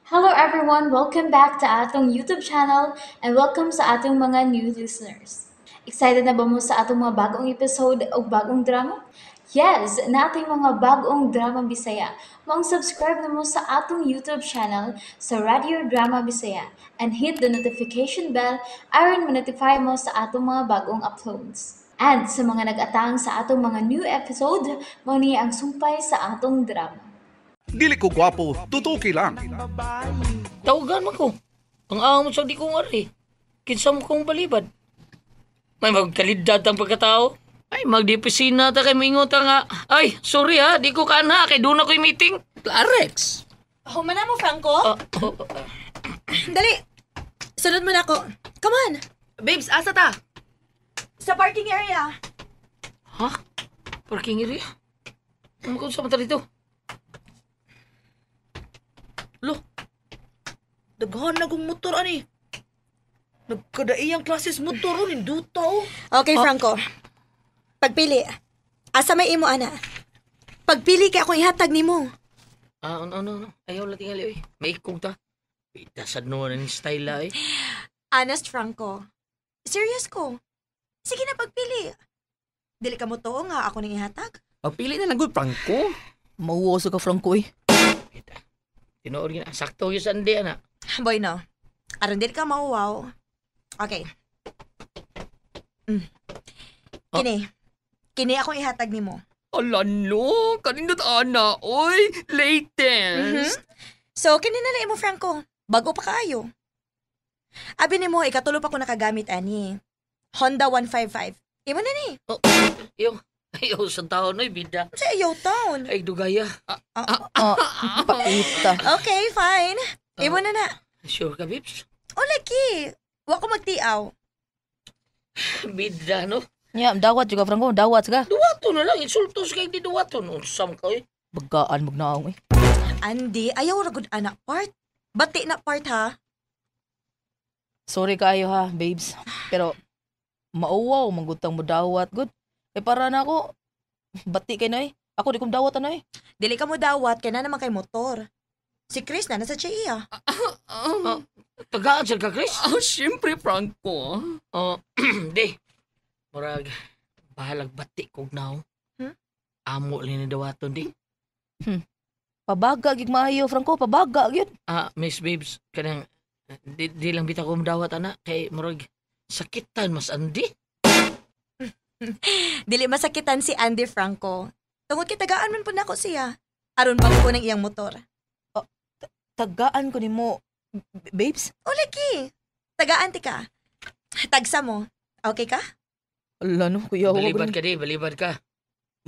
Hello everyone, welcome back to atong YouTube channel and welcome sa atong mga new listeners. Excited na ba mo sa atong mga bagong episode o bagong drama? Yes, na ating mga bagong drama Bisaya. Mag-subscribe na mo sa atong YouTube channel sa Radio Drama Bisaya and hit the notification bell aron ma-notify mo sa atong mga bagong uploads. And sa mga nag-atang sa atong mga new episode, mo ni ang sumpay sa atong drama. Dili ko gwapo, tutuki lang. Tawagan mo ko. Ang amo sa di ko ngari. Kinsa mo kong balibad. May magkalidad ang pagkatao. Ay, magdipisina ta kay mingot nga. Ay, sorry ha, di ko kana kay doon ako'y meeting. Rex. Humana mo, Franco? Dali. Sunod mo na ako. Come on. Babes, asa ta? Sa parking area. Ha? Parking area? Ano kung sa mata dito? Lo, daghan na kong motor ani. Nagkadaiyang klases motor ron, induta oh. Okay, Franco. Pagpili. Asa may imo, ana? Pagpili kay akong ihatag nimo. Ano. Ayaw lang tingali, oy. May ikong ta. Itasad no na ni style ay. Honest, Franco. Serious ko. Sige na, pagpili. Dili ka mo to nga ako ning ihatag. Pagpili na lang gud, Franco. Mauwaso ka, Franco eh. Tinood gina. Sakto yung sandi, ana. Boy, no. Aron dili ka mauwaw. Okay. Kini. Kini akong ihatag nimo. Ala no, kanindot ana, oy, latest. So, kininala mo, Franco. Bago pa kaayo. Abi ni mo, ikatulo pa ko nakagamit, ani. Honda 155. Imo na ni. Ayaw sa taon ay bida. Sa ayaw town. Ay, dugaya. Paita. Okay, fine. Imo na na. Sure ka, Bips? O, laki. Wa ko magtiaw. Bida, no? Nya, dawat juga, Franco, dawat ka. Duwato na lang. Insultos kay di duwato. Unsam ka, eh. Bagaan magnaong eh. Andy, ayaw ragod anak part. Bati na part, ha? Sorry kayo ha, babes. Pero, mauwaw, manggutang mo dawat, good. Eh, para na ako, bati kay na eh. Ako di kong dawat ano eh. Dili ka mo dawat, kaya na naman kay motor. Si Chris na nasa Chia. Tagaan siya ka, Chris? Siyempre, Franco. Di. Murag, bahalag bati kog now. Amo lang ni dawaton, di. Pabaga, gig maayo, Franco, pabaga, gyud. Miss Babes, kanang, di lang bita ko madawat, ana. Kay, murag, sakitan mas andi. Dili masakitan si Andy Franco. Tungod kay tagaan man po na ako siya. Aron bago ko ng iyang motor. Tagaan ko ni mo, babes. O, laki. Tagaan ti ka. Tagsa mo. Okay ka? Ala no, kuya, Balibad ka, di. Balibad ka.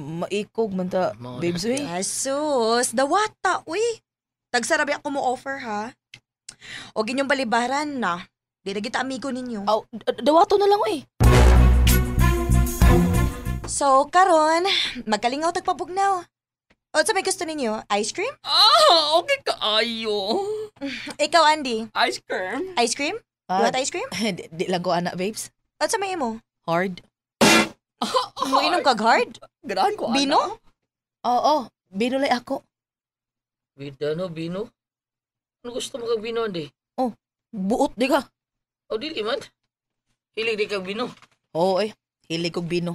maikog man ta, Mao na. babes, eh. Asus, dawata, uy. Tagsarabi ako mo offer, ha? O ginyong balibaran na. Di na kita amigo ninyo. Aw, dawato na lang, eh. So, karon, magkalingaw tagpabugnaw. O, sa may gusto ninyo? Ice cream? Okay ka, ayo. Ikaw, Andy. Ice cream? Ice cream? You want ice cream? Di lang ko, anak, babes. O, sa may imo? Hard. Mo inom kag hard? Ganahan ko, Bino? Oo, binulay ako. Bida, no, Bino? Ano gusto mo kag Bino, andi? Buot, di ka. O, dili man. Hilig di kag Bino. Oo, eh. Hilig kong bino.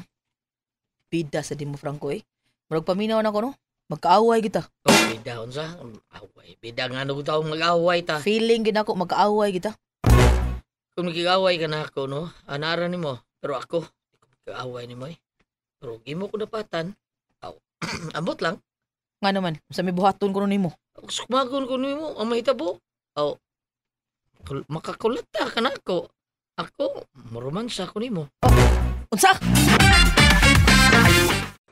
Bida sa di mo, Franco, eh. Marag paminaw na ko, no? Magkaaway kita. O, bida, unsa? Away. Bida nga, ano taong mag-away ta. Feeling gina ko, magkaaway kita. Kung nag-away ka na ako, no? Anara ni mo. Pero ako, di ko mag-away ni mo, eh. Pero, gimo ko napatan. Aw, ambot lang. Nga naman, sa may buhaton ko nun mo. Sukmagon ko ni mo, ang mahitabo. Aw, makakulat ka na ako. Ako, maromansa ko ni mo. Unsa?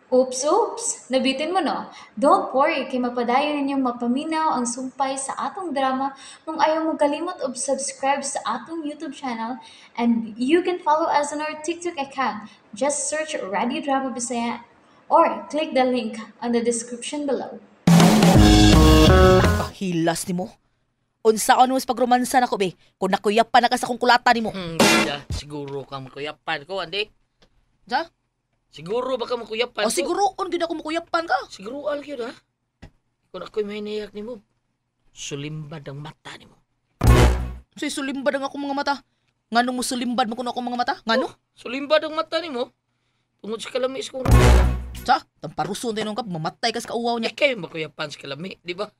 Oops! Nabitin mo no? Don't worry, kay mapadayon ninyong mapaminaw ang sumpay sa atong drama kung ayaw mo kalimot og subscribe sa atong YouTube channel and you can follow us on our TikTok account. Just search Radio Drama Bisaya or click the link on the description below. Hilas ni mo. Unsa ka mas pagromansa na ko, be? Kung nakuyapan na ka sa kong kulata ni mo. Bida, siguro ka makuyapan ko, andi. Sa? Siguro baka makuyapan O ko. siguro, on gina ko makuyapan ka. Siguro al yun, ha? Kung ako'y may nayak ni mo, sulimbad ang mata nimo. Say sulimbad ang akong mga mata. Ngano mo sulimbad mo kuno akong mga mata? Ngano? Sulimbad ang mata nimo. Tungod sa kalami sa kong Sa, tamparuson tayo nung kap, mamatay ka sa kauwaw niya. kayo makuyapan sa kalami, di ba?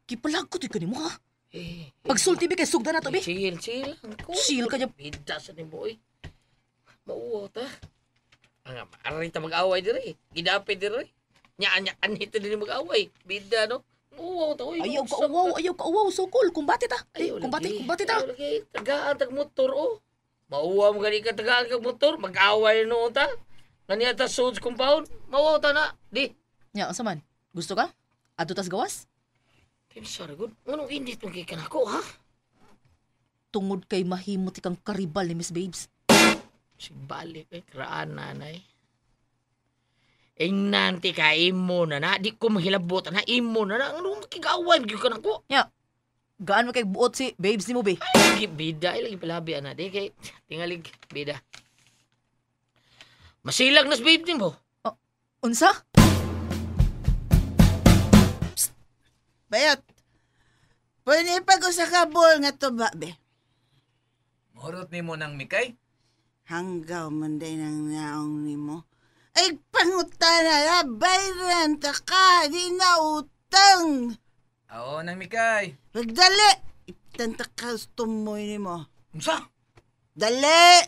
Kipalagot yung kanimo ha. Eh, Pagsulti bi kay sugda na to bi. chill lang ko. Chill ka niya. Bida sa ni boy. Mauwaw ta. Ang maaari ta mag-away dire. Gidapit dire. Nya-anyaan ito din mag-away. Bida no. Mauwaw ta. Uy, Ayaw ka magsang uwaw, ayaw ka uwaw. So cool, kumbati ta. Ayaw Kumbati ta. Ayaw lagi. Tagaan tag motor oh. Mauwaw mo gani ka tagaan kag motor. Mag-away no ta. Ngani ata suds compound. Mauwaw ta na. Di. Nya, asa man? Gusto ka? Adto tas gawas? Sorry good. Anong init mong kikan ako ha? Tungod kay mahimot ikang karibal ni Miss Babes. Sigbalik eh. Kraan nanay. Nanti ka imo na. Di ko mahilabot na. Imo na. Ano makigawan? Giyo ka na ko. Nya, gaan mo kay buot si Babes ni mo be? Lagi bida. Lagi palabi ana. Di kay tingalig bida. Masilag na sa babe din mo. Unsa? Bayot, pwede pag usa ka bol nga to ba, be? Mahurot ni mo ng mikay? Hanggaw man day ng naong ni mo. Ay, pangutana na, bayran ta ka, di na utang. Oo, ng mikay. Magdali, itanta ka tumoy ni mo. Unsa? Dali!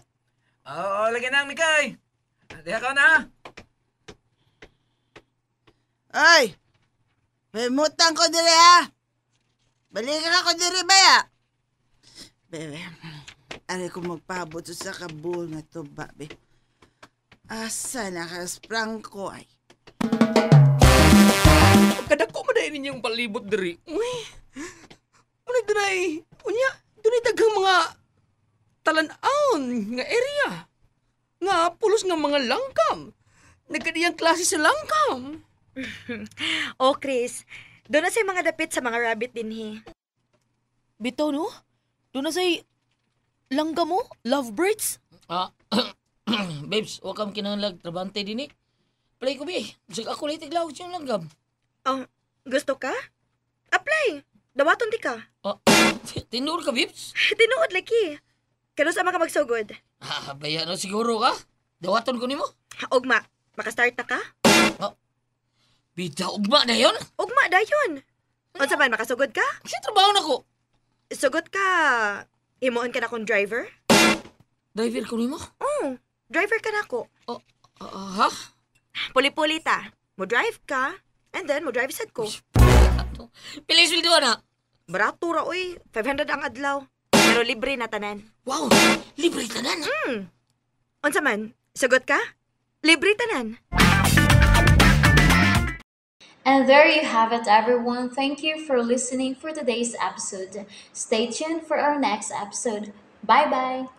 Oo, lagyan ng mikay. Diha ka na. Ay, may mutang ko dire ha. Balikan ako dire baya. Bebe, ari ko magpabot sa kabul nga to ba, be? Asa na ka, Franco ay? Kadako mo dahil ninyong palibot diri. Uy. Uy, diri. Unya, diri dagang mga talan-aon nga area. Nga pulos nga mga langkam. Nagkadiyang klase sa langkam. Oh, Chris. Doon na say mga dapit sa mga rabbit din he. Bitaw no? Doon na say langga mo? Lovebirds? Babes, huwag kang kinanglag trabante din eh. Play ko bi. Sige ako lang tiglaw siyang langgam. Oh, gusto ka? Apply. Dawaton di ka. Tinur ka, Babes? Tinuod laki. Kano sa mga magsugod? Baya na siguro ka. Dawaton ko nimo. Ugma, makastart na ka? Bida, ugma na yun. Ugma dayon. Unsa man makasugod ka? Kasi trabaho na ko. Sugod ka. Imoon ka na kong driver? Driver ko nimo. Oh, driver ka na ko. Ha? Puli-puli ta. Mo drive ka, and then mo drive sad ko. Pilis will do na. Barato ra oy, 500 ang adlaw. Pero libre na tanan. Wow, libre tanan. Unsa man? Sugod ka? Libre tanan. And there you have it, everyone. Thank you for listening for today's episode. Stay tuned for our next episode. Bye bye.